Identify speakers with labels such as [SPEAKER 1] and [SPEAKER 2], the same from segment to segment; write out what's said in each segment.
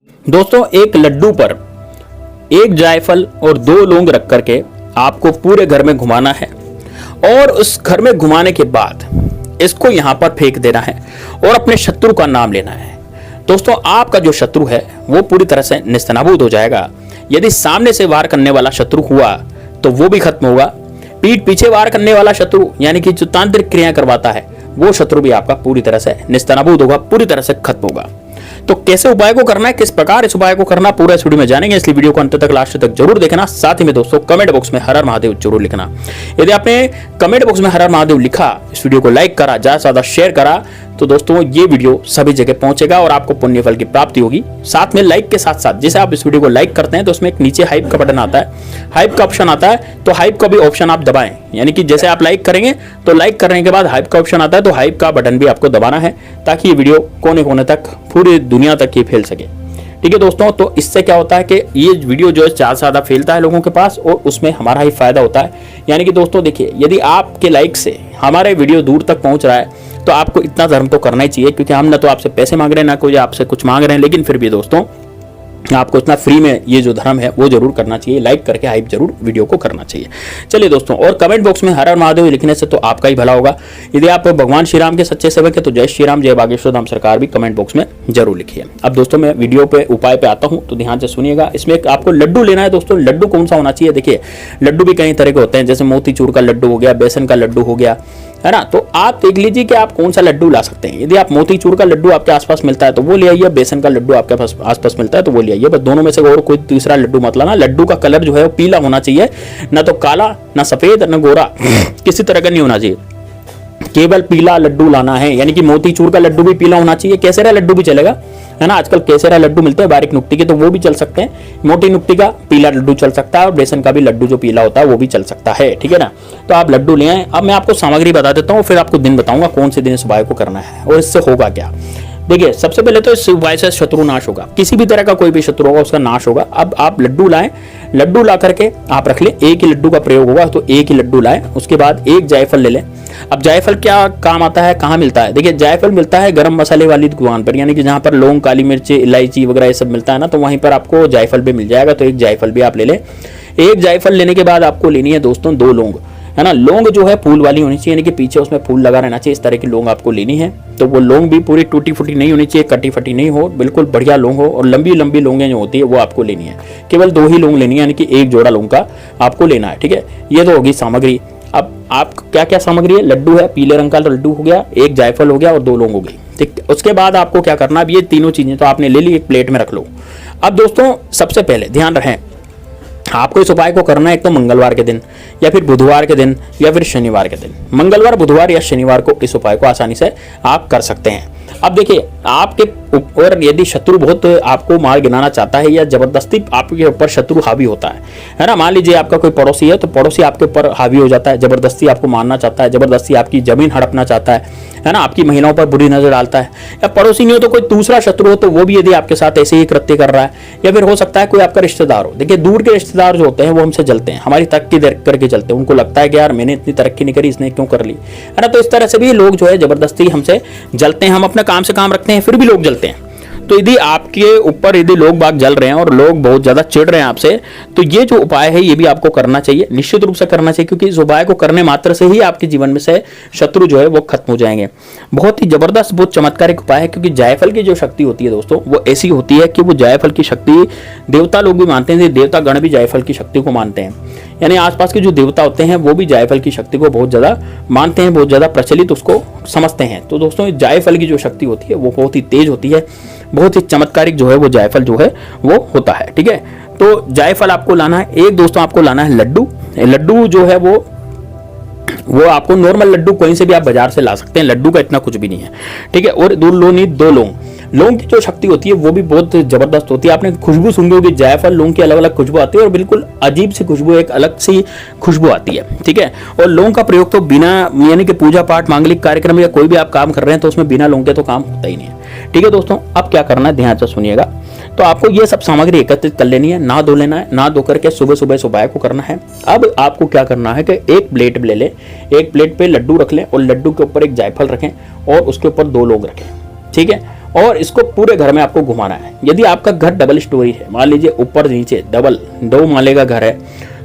[SPEAKER 1] दोस्तों एक लड्डू पर एक जायफल और 2 लौंग रख करके आपको पूरे घर में घुमाना है और उस घर में घुमाने के बाद इसको यहां पर फेंक देना है और अपने शत्रु का नाम लेना है। दोस्तों आपका जो शत्रु है वो पूरी तरह से नेस्तनाबूद हो जाएगा। यदि सामने से वार करने वाला शत्रु हुआ तो वो भी खत्म होगा। पीठ पीछे वार करने वाला शत्रु यानी कि जो तांत्रिक क्रिया करवाता है वो शत्रु भी आपका पूरी तरह से नेस्तनाबूद होगा, पूरी तरह से खत्म होगा। तो कैसे उपाय को करना है, किस प्रकार इस उपाय को करना, पूरा इस वीडियो में जानेंगे, इसलिए वीडियो को अंत तक लास्ट तक जरूर देखना। साथ ही में दोस्तों कमेंट बॉक्स में हर हर महादेव जरूर लिखना। यदि आपने कमेंट बॉक्स में हर हर महादेव लिखा, इस वीडियो को लाइक करा, ज्यादा से ज्यादा शेयर करा, तो दोस्तों ये वीडियो सभी जगह पहुंचेगा और आपको पुण्य फल की प्राप्ति होगी। साथ में लाइक के साथ साथ जैसे आप इस वीडियो को लाइक करते हैं तो उसमें एक नीचे हाइप का बटन आता है, हाइप का ऑप्शन आता है, तो हाइप का भी ऑप्शन आप दबाएं। यानी कि जैसे आप लाइक करेंगे तो लाइक करने के बाद हाइप का ऑप्शन आता है, तो हाइप का बटन भी आपको दबाना है ताकि ये वीडियो कोने कोने तक, पूरी दुनिया तक ये फैल सके। ठीक है दोस्तों, तो इससे क्या होता है कि ये वीडियो जो है ज़्यादा से ज़्यादा फैलता है लोगों के पास और उसमें हमारा ही फायदा होता है। यानी कि दोस्तों देखिए, यदि आपके लाइक से हमारे वीडियो दूर तक पहुंच रहा है तो आपको इतना धर्म तो करना ही चाहिए, क्योंकि हम ना तो आपसे पैसे मांग रहे हैं ना कोई आपसे कुछ मांग रहे हैं, लेकिन फिर भी दोस्तों आपको इतना फ्री में ये जो धर्म है वो जरूर करना चाहिए। लाइक करके हाइप जरूर वीडियो को करना चाहिए। चलिए दोस्तों, और कमेंट बॉक्स में हर हर महादेव लिखने से तो आपका ही भला होगा। यदि आप भगवान श्री राम के सच्चे सेवक है तो जय श्री राम, जय बागेश्वर धाम सरकार भी कमेंट बॉक्स में जरूर लिखिए। अब दोस्तों मैं वीडियो पे उपाय पे आता हूँ, तो ध्यान से सुनिएगा। इसमें आपको लड्डू लेना है। दोस्तों लड्डू कौन सा होना चाहिए, देखिए लड्डू भी कई तरह के होते हैं, जैसे मोतीचूर का लड्डू हो गया, बेसन का लड्डू हो गया, है ना। तो आप देख लीजिए कि आप कौन सा लड्डू ला सकते हैं। यदि आप मोतीचूर का लड्डू आपके आसपास मिलता है तो वो ले आइए, बेसन का लड्डू आपके पास आसपास मिलता है तो वो ले आइए। बस दोनों में से और कोई तीसरा लड्डू मत लाना। लड्डू का कलर जो है वो पीला होना चाहिए, ना तो काला, ना सफेद, ना गोरा, किसी तरह का नहीं होना चाहिए। केवल पीला लड्डू लाना है। यानी कि मोतीचूर का लड्डू भी पीला होना चाहिए, केसरा लड्डू भी चलेगा, है ना। आजकल केसरा लड्डू मिलते हैं बारीक नुक्ती के, तो वो भी चल सकते हैं। मोटी नुक्ती का पीला लड्डू चल सकता है और बेसन का भी लड्डू जो पीला होता है वो भी चल सकता है। ठीक है ना। तो आप लड्डू ले आए। अब मैं आपको सामग्री बता देता हूँ, फिर आपको दिन बताऊंगा कौन से दिन इस उपाय को करना है और इससे होगा क्या। देखिए सबसे पहले तो इस उपाय से शत्रु नाश होगा, किसी भी तरह का कोई भी शत्रु होगा उसका नाश होगा। अब आप लड्डू लाएं, लड्डू ला करके आप रख लें, एक ही लड्डू का प्रयोग होगा तो एक ही लड्डू लाएं। उसके बाद एक जायफल ले लें। अब जायफल क्या काम आता है, कहाँ मिलता है, देखिए जायफल मिलता है गरम मसाले वाली दुकान पर, यानी कि जहाँ पर लौंग, काली मिर्च, इलायची वगैरह ये सब मिलता है ना, तो वहीं पर आपको जायफल भी मिल जाएगा। तो एक जायफल भी आप ले लें। एक जायफल लेने के बाद आपको लेनी है दोस्तों 2 लौंग, है ना। लौंग जो है फूल वाली होनी चाहिए, यानी कि पीछे उसमें फूल लगा रहना चाहिए। इस तरह की लौंग आपको लेनी है। तो वो लौंग भी पूरी टूटी फूटी नहीं होनी चाहिए, कटी फटी नहीं हो, बिल्कुल बढ़िया लौंग हो। और लंबी लंबी लौंगें जो होती है वो आपको लेनी है। केवल 2 ही लौंग लेनी है, यानी कि एक जोड़ा लौंग का आपको लेना है। ठीक है, ये तो होगी सामग्री। अब आप क्या क्या सामग्री है, लड्डू है, पीले रंग का लड्डू हो गया, एक जायफल हो गया और 2 लौंग हो गई। ठीक, उसके बाद आपको क्या करना, अब ये तीनों चीजें तो आपने ले ली, एक प्लेट में रख लो। अब दोस्तों सबसे पहले ध्यान रखें, आपको इस उपाय को करना है एक तो मंगलवार के दिन, या फिर बुधवार के दिन, या फिर शनिवार के दिन। मंगलवार, बुधवार या शनिवार को इस उपाय को आसानी से आप कर सकते हैं। अब देखिए आपके ऊपर यदि शत्रु बहुत आपको मार गिराना चाहता है या जबरदस्ती आपके ऊपर शत्रु हावी होता है ना। मान लीजिए आपका कोई पड़ोसी है तो पड़ोसी आपके ऊपर हावी हो जाता है, जबरदस्ती आपको मारना चाहता है, जबरदस्ती आपकी जमीन हड़पना चाहता है ना, आपकी महिलाओं पर बुरी नजर डालता है, या पड़ोसी नहीं हो तो कोई दूसरा शत्रु हो तो वो भी यदि आपके साथ ऐसे ही कृत्य कर रहा है, या फिर हो सकता है कोई आपका रिश्तेदार हो। देखिए दूर के रिश्तेदार जो होते हैं वो हमसे जलते हैं, हमारी तरक्की करके चलते हैं। उनको लगता है कि यार मैंने इतनी तरक्की नहीं करी, इसने क्यों कर ली, है ना। तो इस तरह से भी लोग जो है जबरदस्ती हमसे जलते हैं। हम अपने काम से काम रखते हैं फिर भी लोग जलते हैं। तो यदि आपके ऊपर यदि लोग बाग जल रहे हैं और लोग बहुत ज्यादा चिढ़ रहे हैं आपसे, तो ये जो उपाय है ये भी आपको करना चाहिए, निश्चित रूप से करना चाहिए, क्योंकि इस उपाय को करने मात्र से ही आपके जीवन में से शत्रु जो है वो खत्म हो जाएंगे। बहुत ही जबरदस्त, बहुत चमत्कारिक उपाय है, क्योंकि जायफल की जो शक्ति होती है दोस्तों वो ऐसी होती है कि वो जायफल की शक्ति देवता लोग भी मानते हैं, देवता गण भी जायफल की शक्ति को मानते हैं। यानी आसपास के जो देवता होते हैं वो भी जायफल की शक्ति को बहुत ज्यादा मानते हैं, बहुत ज्यादा प्रचलित उसको समझते हैं। तो दोस्तों जायफल की जो शक्ति होती है वो बहुत ही तेज होती है, बहुत ही चमत्कारिक जो है वो जायफल जो है वो होता है। ठीक है, तो जायफल आपको लाना है। एक दोस्तों आपको लाना है लड्डू। लड्डू जो है वो आपको नॉर्मल लड्डू कहीं से भी आप बाजार से ला सकते हैं, लड्डू का इतना कुछ भी नहीं है। ठीक है, और 2 लौंग। लौंग की जो शक्ति होती है वो भी बहुत जबरदस्त होती है। आपने खुशबू सुनी होगी, जायफल लौंग की अलग अलग खुशबू आती है और बिल्कुल अजीब सी खुशबू, एक अलग सी खुशबू आती है। ठीक है, और लौंग का प्रयोग तो बिना, यानी कि पूजा पाठ, मांगलिक कार्यक्रम या कोई भी आप काम कर रहे हैं तो उसमें बिना लौंग के तो काम होता ही नहीं है। ठीक है दोस्तों, अब क्या करना है ध्यान से सुनिएगा। तो आपको ये सब सामग्री एकत्रित कर लेनी है, नहा धो लेना है, नहा धो करके सुबह सुबह इस उपाय को करना है। अब आपको क्या करना है कि एक प्लेट ले लें, एक प्लेट पे लड्डू रख लें और लड्डू के ऊपर एक जायफल रखें और उसके ऊपर 2 लौंग रखें। ठीक है, और इसको पूरे घर में आपको घुमाना है। यदि आपका घर डबल स्टोरी है, मान लीजिए ऊपर नीचे डबल 2 माले का घर है,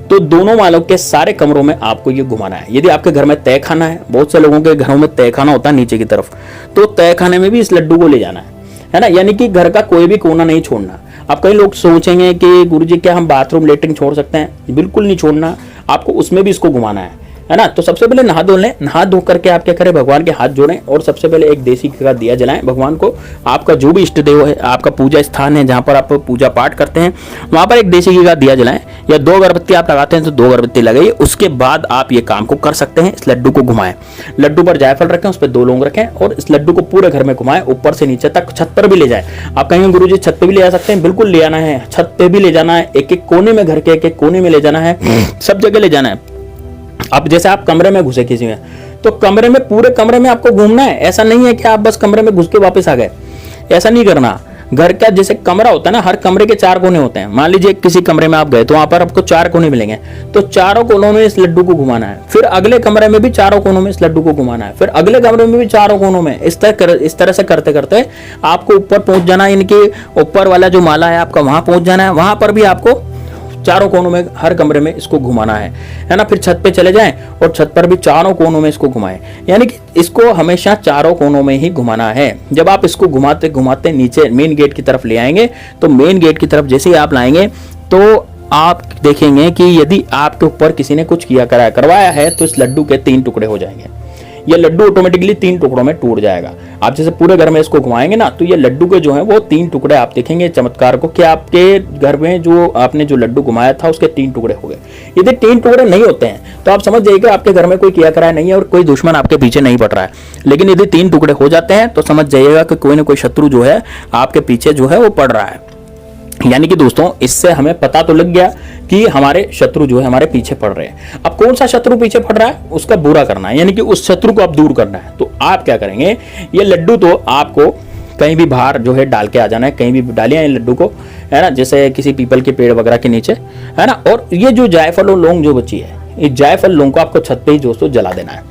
[SPEAKER 1] तो दोनों मालों के सारे कमरों में आपको ये घुमाना है। यदि आपके घर में तय खाना है, बहुत से लोगों के घरों में तय खाना होता है नीचे की तरफ, तो तय खाने में भी इस लड्डू को ले जाना है ना। यानी कि घर का कोई भी कोना नहीं छोड़ना। अब कई लोग सोचेंगे कि गुरुजी क्या हम बाथरूम लेटरिन छोड़ सकते हैं? बिल्कुल नहीं छोड़ना, आपको उसमें भी इसको घुमाना है ना। तो सबसे पहले नहा धो लें, नहा धो करके आप क्या करें, भगवान के हाथ जोड़ें और सबसे पहले एक देसी घी का दिया जलाएं। भगवान को, आपका जो भी इष्ट देव है, आपका पूजा स्थान है जहां पर आप पूजा पाठ करते हैं, वहां पर एक देसी घी का दिया जलाएं, या 2 अगरबत्ती आप लगाते हैं तो 2 अगरबत्ती लगाइए। उसके बाद आप ये काम को कर सकते हैं। इस लड्डू को घुमाएं, लड्डू पर जायफल रखें, उस पर 2 लौंग रखें और इस लड्डू को पूरे घर में घुमाएं, ऊपर से नीचे तक, छत पर भी ले जाएं। आप कहेंगे गुरुजी छत पे भी ले जा सकते हैं, बिल्कुल ले आना है, छत पे भी ले जाना है, एक एक कोने में, घर के एक एक कोने में ले जाना है, सब जगह ले जाना है। अब जैसे आप कमरे में घुसे किसी में, तो कमरे में, पूरे कमरे में आपको घूमना है। ऐसा नहीं है कि आप बस कमरे में घुस के वापस आ गए, ऐसा नहीं करना। घर का जैसे कमरा होता है ना, हर कमरे के 4 कोने होते हैं। मान लीजिए किसी कमरे में आप गए तो वहां पर आपको 4 कोने मिलेंगे, तो चारों कोनों में इस लड्डू को घुमाना है। फिर अगले कमरे में भी चारों कोनों में इस लड्डू को घुमाना है, फिर अगले कमरे में भी चारों कोनों में। इस तरह से करते करते आपको ऊपर पहुंच जाना है। इनके ऊपर वाला जो माला है आपका, वहां पहुंच जाना है। वहां पर भी आपको चारों कोनों में, हर कमरे में इसको घुमाना है ना। फिर छत पे चले जाएं और छत पर भी चारों कोनों में इसको घुमाएं। यानी कि इसको हमेशा चारों कोनों में ही घुमाना है। जब आप इसको घुमाते घुमाते नीचे मेन गेट की तरफ ले आएंगे, तो मेन गेट की तरफ जैसे ही आप लाएंगे तो आप देखेंगे कि यदि आपके ऊपर किसी ने कुछ करवाया है, तो इस लड्डू के 3 टुकड़े हो जाएंगे। ये लड्डू ऑटोमेटिकली 3 टुकड़ों में टूट जाएगा। आप जैसे पूरे घर में इसको घुमाएंगे ना, तो ये लड्डू के जो है वो 3 टुकड़े आप देखेंगे चमत्कार को, कि आपके घर में जो आपने जो लड्डू घुमाया था उसके 3 टुकड़े हो गए। यदि 3 टुकड़े नहीं होते हैं तो आप समझ जाइएगा आपके घर में कोई किया कराया नहीं है और कोई दुश्मन आपके पीछे नहीं पड़ रहा है। लेकिन यदि 3 टुकड़े हो जाते हैं तो समझ जाइएगा कि कोई ना कोई शत्रु जो है आपके पीछे जो है वो पड़ रहा है। यानी कि दोस्तों, इससे हमें पता तो लग गया कि हमारे शत्रु जो है हमारे पीछे पड़ रहे हैं। अब कौन सा शत्रु पीछे पड़ रहा है, उसका बुरा करना है, यानी कि उस शत्रु को आप दूर करना है। तो आप क्या करेंगे, ये लड्डू तो आपको कहीं भी बाहर जो है डाल के आ जाना है, कहीं भी डालिए ये लड्डू को, है ना, जैसे किसी पीपल के पेड़ वगैरह के नीचे, है ना। और ये जो जायफल और लौंग जो बची है, इस जायफल लौंग को आपको छत पे ही दोस्तों जला देना है।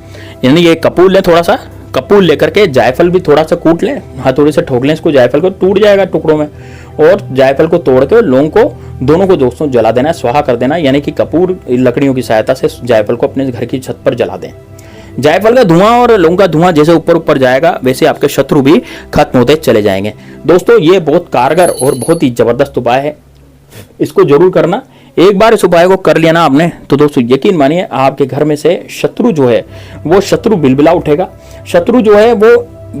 [SPEAKER 1] यानी ये कपूर लें, थोड़ा सा कपूर लेकर के जायफल भी थोड़ा सा कूट लें, हथौड़े से ठोक लें इसको, जायफल को टूट जाएगा टुकड़ों में, और जायफल को तोड़ के लौंग को, दोनों को दोस्तों जला देना है, स्वाहा कर देना। यानी कि कपूर लकड़ियों की सहायता से जायफल को अपने घर की छत पर जला दें। जायफल का धुआं और लौंग का धुआं जैसे ऊपर ऊपर जाएगा, वैसे आपके शत्रु भी खत्म होते चले जाएंगे। दोस्तों, ये बहुत कारगर और बहुत ही जबरदस्त उपाय है, इसको जरूर करना। एक बार इस उपाय को कर लिया ना आपने, तो दोस्तों यकीन मानिए आपके घर में से शत्रु जो है वो शत्रु बिलबिला उठेगा। शत्रु जो है वो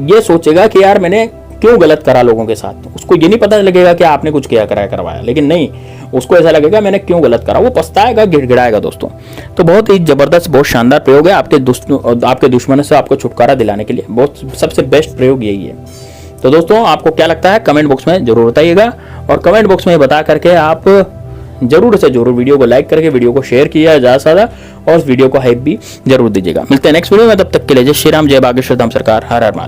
[SPEAKER 1] ये सोचेगा कि यार मैंने क्यों गलत करा लोगों के साथ। उसको ये नहीं पता लगेगा कि आपने कुछ किया कराया करवाया, लेकिन नहीं, उसको ऐसा लगेगा मैंने क्यों गलत करा, वो पछताएगा, गिड़गिड़ाएगा दोस्तों। तो बहुत ही जबरदस्त, बहुत शानदार प्रयोग है आपके दुश्मनों से आपको छुटकारा दिलाने के लिए। बहुत सबसे बेस्ट प्रयोग यही है। तो दोस्तों, आपको क्या लगता है कमेंट बॉक्स में जरूर बताइएगा, और कमेंट बॉक्स में बता करके आप जरूर से जरूर वीडियो को लाइक करके वीडियो को शेयर किया ज्यादा से ज्यादा, और इस वीडियो को हाइप भी जरूर दीजिएगा। मिलते हैं नेक्स्ट वीडियो में, तब तक के लिए जय श्री राम, जय बागेश्वर धाम सरकार, हर हर महादेव।